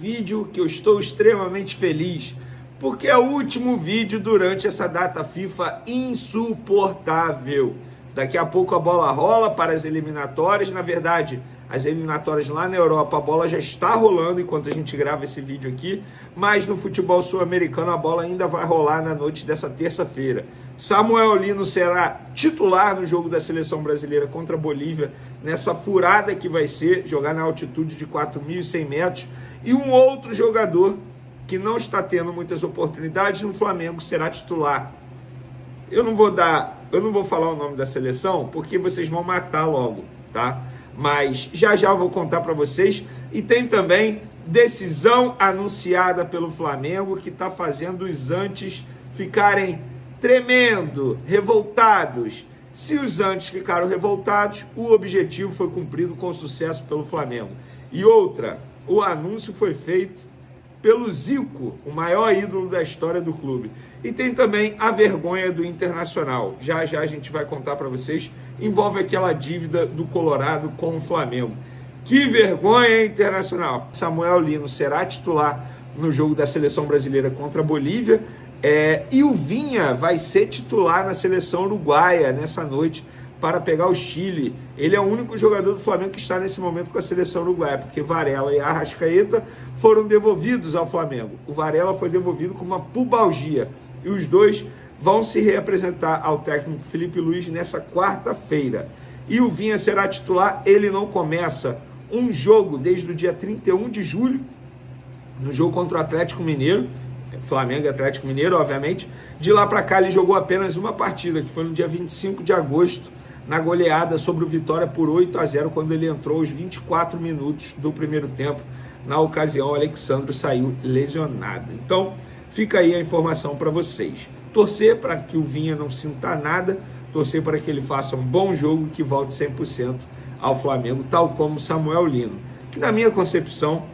vídeo que eu estou extremamente feliz, porque é o último vídeo durante essa data FIFA insuportável. Daqui a pouco a bola rola para as eliminatórias. Na verdade, as eliminatórias lá na Europa, a bola já está rolando enquanto a gente grava esse vídeo aqui, mas no futebol sul-americano a bola ainda vai rolar na noite dessa terça-feira. Samuel Lino será titular no jogo da seleção brasileira contra a Bolívia, nessa furada que vai ser jogar na altitude de 4.100 metros, e um outro jogador que não está tendo muitas oportunidades no Flamengo será titular. Eu não vou falar o nome da seleção, porque vocês vão matar logo, tá? Mas já eu vou contar para vocês. E tem também decisão anunciada pelo Flamengo, que está fazendo os antes ficarem tremendo, revoltados. Se os antes ficaram revoltados, o objetivo foi cumprido com sucesso pelo Flamengo. E outra, o anúncio foi feito pelo Zico, o maior ídolo da história do clube. E tem também a vergonha do Internacional. Já a gente vai contar para vocês. Envolve aquela dívida do Colorado com o Flamengo. Que vergonha, Internacional! Samuel Lino será titular no jogo da seleção brasileira contra a Bolívia. E o Vinha vai ser titular na seleção uruguaia nessa noite para pegar o Chile. Ele é o único jogador do Flamengo que está nesse momento com a seleção uruguaia, porque Varela e Arrascaeta foram devolvidos ao Flamengo. O Varela foi devolvido com uma pubalgia, e os dois vão se reapresentar ao técnico Felipe Luiz nessa quarta-feira. E o Vinha será titular. Ele não começa um jogo desde o dia 31 de julho, no jogo contra o Atlético Mineiro, Flamengo e Atlético Mineiro, obviamente. De lá para cá ele jogou apenas uma partida, que foi no dia 25 de agosto, na goleada sobre o Vitória por 8-0, quando ele entrou aos 24 minutos do primeiro tempo. Na ocasião, o Alexandro saiu lesionado. Então, fica aí a informação para vocês. Torcer para que o Vinha não sinta nada, torcer para que ele faça um bom jogo, que volte 100% ao Flamengo, tal como Samuel Lino, que na minha concepção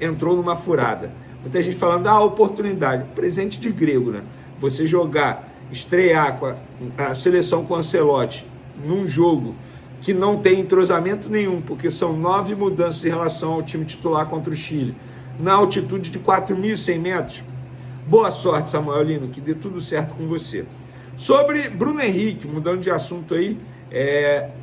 entrou numa furada. Muita gente falando, oportunidade, presente de grego, né? Você estrear com a seleção com o Ancelotti num jogo que não tem entrosamento nenhum, porque são 9 mudanças em relação ao time titular contra o Chile, na altitude de 4.100 metros. Boa sorte, Samuel Lino, que dê tudo certo com você. Sobre Bruno Henrique, mudando de assunto aí,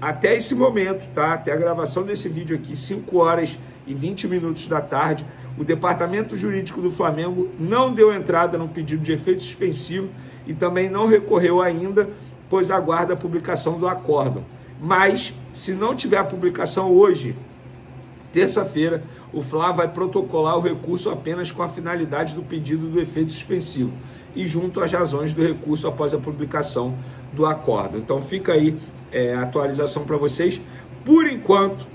até esse momento, tá? Até a gravação desse vídeo aqui, 5 horas e 20 minutos da tarde, o departamento jurídico do Flamengo não deu entrada no pedido de efeito suspensivo e também não recorreu ainda, pois aguarda a publicação do acórdão. Mas, se não tiver a publicação hoje, terça-feira, o Fla vai protocolar o recurso apenas com a finalidade do pedido do efeito suspensivo e junto às razões do recurso após a publicação do acórdão. Então fica aí a atualização para vocês. Por enquanto,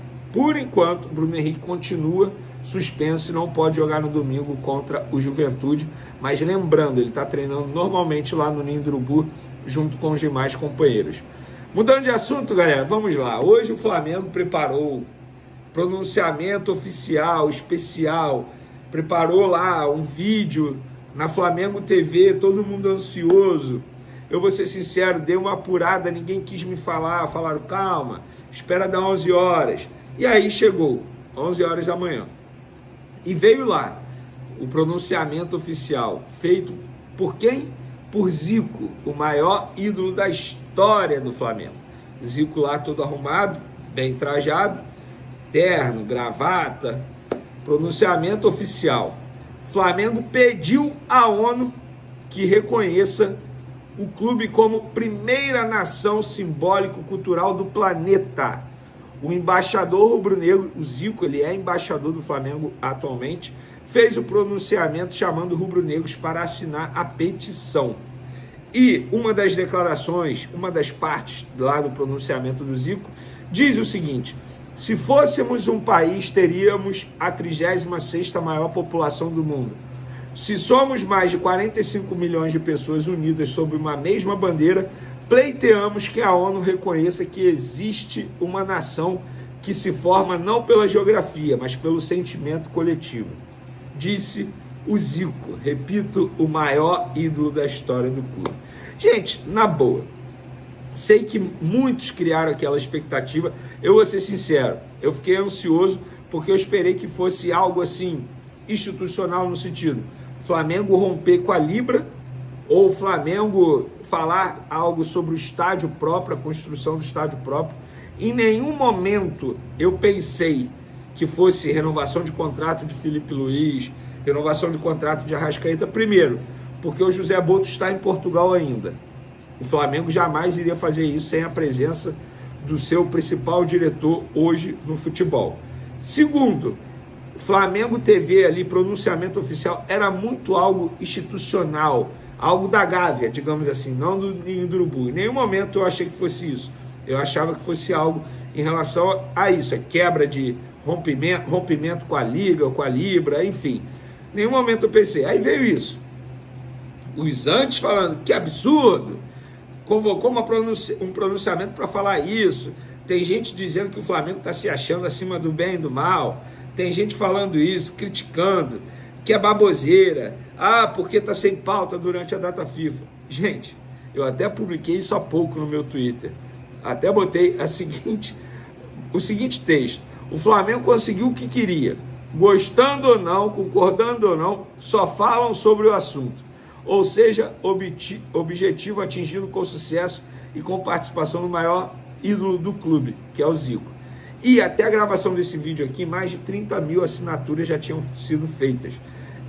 Bruno Henrique continua suspenso e não pode jogar no domingo contra o Juventude. Mas lembrando, ele está treinando normalmente lá no Ninho do Urubu, junto com os demais companheiros. Mudando de assunto, galera, vamos lá. Hoje o Flamengo preparou pronunciamento oficial, especial, preparou lá um vídeo na Flamengo TV, todo mundo ansioso. Eu vou ser sincero, dei uma apurada, ninguém quis me falar, falaram, calma, espera dar 11 horas. E aí chegou, 11 horas da manhã. E veio lá o pronunciamento oficial, feito por quem? Por Zico, o maior ídolo da história do Flamengo. Zico lá todo arrumado, bem trajado, terno, gravata, pronunciamento oficial. Flamengo pediu à ONU que reconheça o clube como primeira nação simbólico-cultural do planeta. O embaixador rubro-negro, o Zico, ele é embaixador do Flamengo atualmente, fez o pronunciamento chamando rubro-negros para assinar a petição. E uma das declarações, uma das partes lá do pronunciamento do Zico, diz o seguinte: se fôssemos um país, teríamos a 36ª maior população do mundo. Se somos mais de 45 milhões de pessoas unidas sob uma mesma bandeira, pleiteamos que a ONU reconheça que existe uma nação que se forma não pela geografia, mas pelo sentimento coletivo. Disse o Zico, repito, o maior ídolo da história do clube. Gente, na boa, sei que muitos criaram aquela expectativa. Eu vou ser sincero, eu fiquei ansioso porque eu esperei que fosse algo assim, institucional no sentido, Flamengo romper com a Libra, ou o Flamengo falar algo sobre o estádio próprio, a construção do estádio próprio. Em nenhum momento eu pensei que fosse renovação de contrato de Felipe Luiz, renovação de contrato de Arrascaeta. Primeiro, porque o José Boto está em Portugal ainda. O Flamengo jamais iria fazer isso sem a presença do seu principal diretor hoje no futebol. Segundo, Flamengo TV ali, pronunciamento oficial, era muito algo institucional, algo da Gávea, digamos assim, não do Ninho do Urubu. Em nenhum momento eu achei que fosse isso. Eu achava que fosse algo em relação a isso, a quebra de rompimento com a Liga, com a Libra, enfim. Em nenhum momento eu pensei. Aí veio isso. Os antes falando, que absurdo, convocou um pronunciamento para falar isso. Tem gente dizendo que o Flamengo está se achando acima do bem e do mal. Tem gente falando isso, criticando, que é baboseira. Ah, porque está sem pauta durante a data FIFA. Gente, eu até publiquei isso há pouco no meu Twitter. Até botei o seguinte texto. O Flamengo conseguiu o que queria. Gostando ou não, concordando ou não, só falam sobre o assunto. Ou seja, objetivo atingido com sucesso e com participação do maior ídolo do clube, que é o Zico. E até a gravação desse vídeo aqui, mais de 30 mil assinaturas já tinham sido feitas.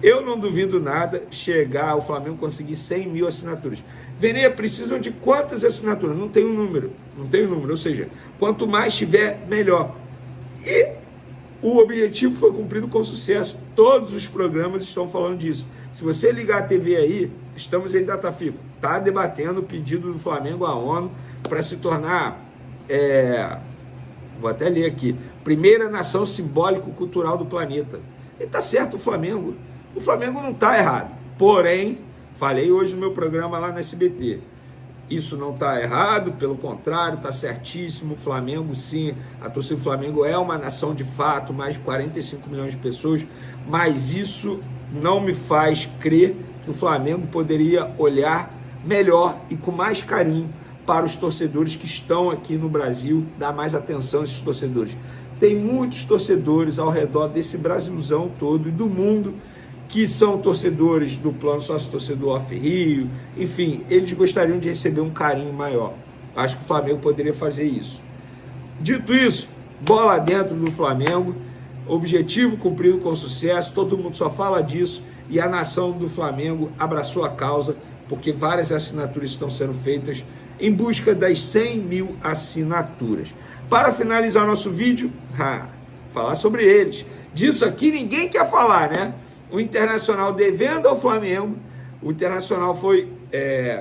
Eu não duvido nada chegar ao Flamengo conseguir 100 mil assinaturas. Veneia, precisam de quantas assinaturas? Não tem um número, ou seja, quanto mais tiver, melhor. E o objetivo foi cumprido com sucesso. Todos os programas estão falando disso. Se você ligar a TV aí, estamos em data FIFA. Está debatendo o pedido do Flamengo à ONU para se tornar, vou até ler aqui, primeira nação simbólico-cultural do planeta. E está certo o Flamengo. O Flamengo não está errado. Porém, falei hoje no meu programa lá na SBT, isso não está errado, pelo contrário, está certíssimo. O Flamengo, sim, a torcida do Flamengo é uma nação de fato, mais de 45 milhões de pessoas, mas isso não me faz crer que o Flamengo poderia olhar melhor e com mais carinho para os torcedores que estão aqui no Brasil, dar mais atenção a esses torcedores. Tem muitos torcedores ao redor desse Brasilzão todo e do mundo que são torcedores do plano sócio-torcedor Off-Rio, enfim, eles gostariam de receber um carinho maior. Acho que o Flamengo poderia fazer isso. Dito isso, bola dentro do Flamengo, objetivo cumprido com sucesso, todo mundo só fala disso e a nação do Flamengo abraçou a causa, porque várias assinaturas estão sendo feitas em busca das 100 mil assinaturas. Para finalizar nosso vídeo, falar sobre eles. Disso aqui ninguém quer falar, né? O Internacional devendo ao Flamengo, o Internacional foi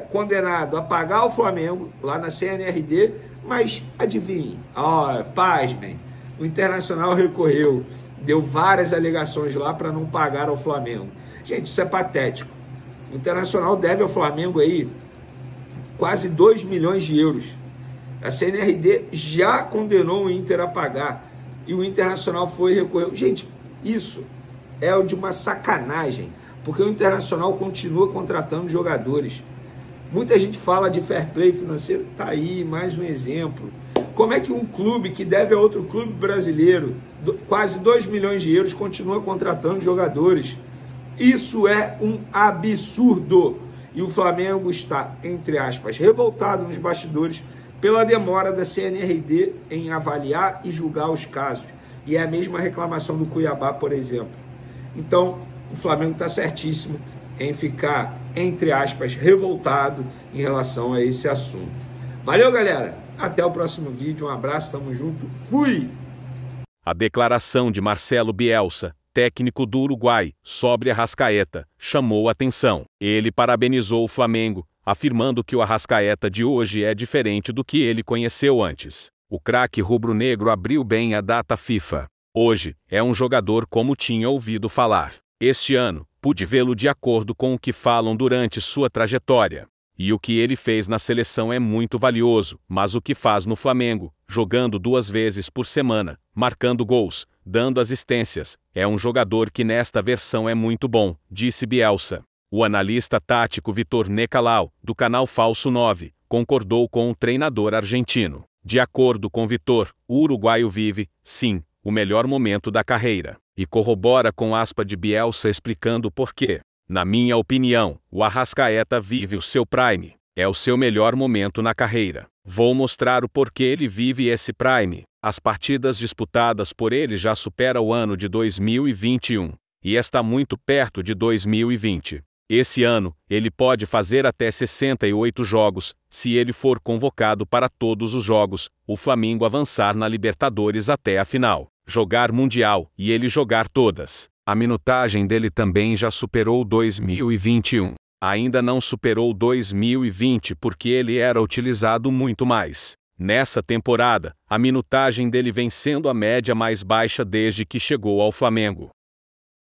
condenado a pagar ao Flamengo lá na CNRD, mas adivinhe, pasmem, o Internacional recorreu, deu várias alegações lá para não pagar ao Flamengo. Gente, isso é patético. O Internacional deve ao Flamengo aí quase 2 milhões de euros. A CNRD já condenou o Inter a pagar e o Internacional foi e recorreu. Gente, isso é de uma sacanagem, porque o Internacional continua contratando jogadores. Muita gente fala de fair play financeiro, tá aí mais um exemplo. Como é que um clube que deve a outro clube brasileiro quase 2 milhões de euros continua contratando jogadores? Isso é um absurdo. E o Flamengo está, entre aspas, revoltado nos bastidores pela demora da CNRD em avaliar e julgar os casos. E é a mesma reclamação do Cuiabá, por exemplo. Então, o Flamengo está certíssimo em ficar, entre aspas, revoltado em relação a esse assunto. Valeu, galera! Até o próximo vídeo. Um abraço, tamo junto. Fui! A declaração de Marcelo Bielsa, técnico do Uruguai, sobre Arrascaeta, chamou atenção. Ele parabenizou o Flamengo, afirmando que o Arrascaeta de hoje é diferente do que ele conheceu antes. O craque rubro-negro abriu bem a data FIFA. Hoje, é um jogador como tinha ouvido falar. Este ano, pude vê-lo de acordo com o que falam durante sua trajetória. E o que ele fez na seleção é muito valioso, mas o que faz no Flamengo, jogando 2 vezes por semana, marcando gols, dando assistências, é um jogador que nesta versão é muito bom, disse Bielsa. O analista tático Vitor Necalau, do canal Falso 9, concordou com o treinador argentino. De acordo com Vitor, o uruguaio vive, sim, o melhor momento da carreira, e corrobora com aspa de Bielsa explicando o porquê. Na minha opinião, o Arrascaeta vive o seu prime, é o seu melhor momento na carreira. Vou mostrar o porquê ele vive esse prime. As partidas disputadas por ele já superam o ano de 2021, e está muito perto de 2020. Esse ano, ele pode fazer até 68 jogos, se ele for convocado para todos os jogos, o Flamengo avançar na Libertadores até a final, jogar Mundial e ele jogar todas. A minutagem dele também já superou 2021. Ainda não superou 2020 porque ele era utilizado muito mais. Nessa temporada, a minutagem dele vem sendo a média mais baixa desde que chegou ao Flamengo.